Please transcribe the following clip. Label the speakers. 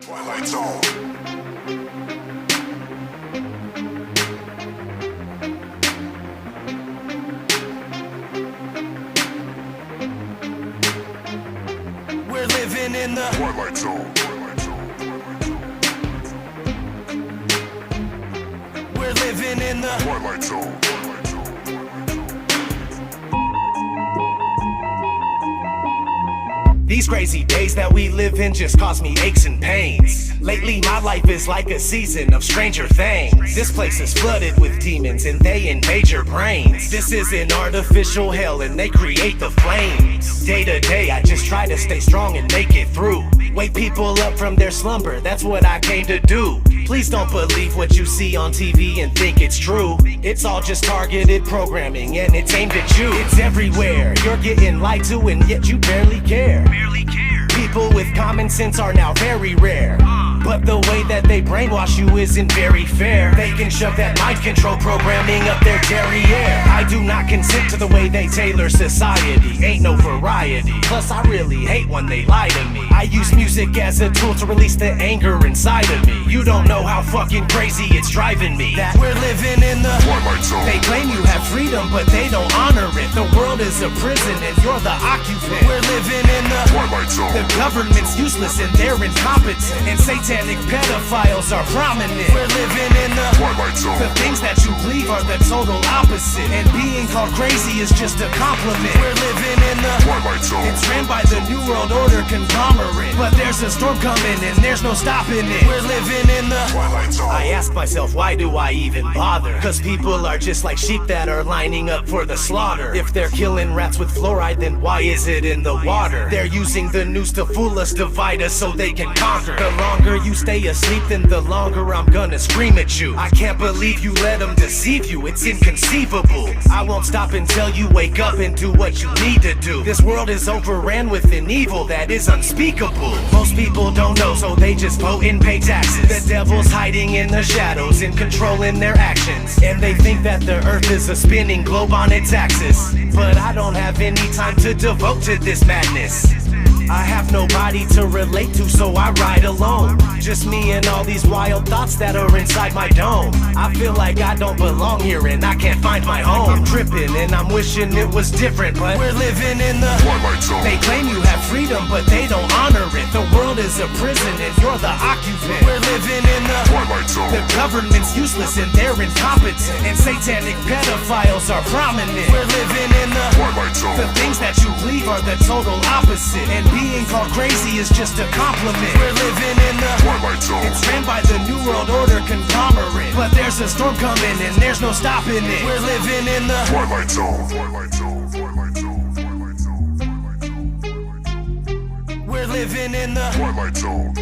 Speaker 1: Twilight Zone.
Speaker 2: We're living in the
Speaker 1: Twilight Zone.
Speaker 2: We're living in the
Speaker 1: Twilight Zone.
Speaker 2: These crazy days that we live in just cause me aches and pains. Lately my life is like a season of Stranger Things. This place is flooded with demons and they invade your brains. This is an artificial hell and they create the flames. Day to day I just try to stay strong and make it through. Wake people up from their slumber, that's what I came to do. Please don't believe what you see on TV and think it's true. It's all just targeted programming and it's aimed at you. It's everywhere, you're getting lied to and yet you barely care. People with common sense are now very rare. But the way that they brainwash you isn't very fair. They can shove that mind control programming up their derriere. I do not consent to the way they tailor society. Ain't no variety. Plus I really hate when they lie to me. I use music as a tool to release the anger inside of me. You don't know how fucking crazy it's driving me. That we're living in the
Speaker 1: Twilight Zone.
Speaker 2: They claim you have freedom but they don't honor it. The world is a prison and you're the occupant. We're living in the
Speaker 1: Twilight Zone.
Speaker 2: The government's useless and they're incompetent. And satanic pedophiles are prominent. We're living in the
Speaker 1: Twilight Zone.
Speaker 2: The things that you believe are the total opposite. And being called crazy is just a compliment. We're living in the
Speaker 1: Twilight Zone.
Speaker 2: It's ran by the New World Order conglomerate. But there's a storm coming and there's no stopping it. We're living in the
Speaker 1: Twilight Zone.
Speaker 2: I ask myself, why do I even bother? Cause people are just like sheep that are lining up for the slaughter. If they're killing rats with fluoride, then why is it in the water? They're using the news to fool us, divide us so they can conquer. The longer you stay asleep, then the longer I'm gonna scream at you. I can't believe you let them deceive you, it's inconceivable. I won't stop until you wake up and do what you need to do. This world is overran with an evil that is unspeakable. Most people don't know, so they just vote and pay taxes. The devil's hiding in the shadows and controlling their actions. And they think that the earth is a spinning globe on its axis. But I don't have any time to devote to this madness. I have nobody to relate to, so I ride alone. Just me and all these wild thoughts that are inside my dome. I feel like I don't belong here and I can't find my home. I'm tripping and I'm wishing it was different, but we're living in the
Speaker 1: Twilight Zone.
Speaker 2: They claim you have freedom, but they don't honor it. The world is a prison and you're the occupant. We're living in the
Speaker 1: Twilight Zone.
Speaker 2: The government's useless and they're incompetent. And satanic pedophiles are prominent. We're living in the
Speaker 1: Twilight Zone.
Speaker 2: The things that you believe are the total opposite. And being called crazy is just a compliment. We're living in the
Speaker 1: Twilight Zone.
Speaker 2: It's ran by the New World Order conglomerate. But there's a storm coming and there's no stopping it. We're living in the
Speaker 1: Twilight Zone. Twilight Zone. Twilight Zone. Twilight Zone.
Speaker 2: We're living in the
Speaker 1: Twilight Zone.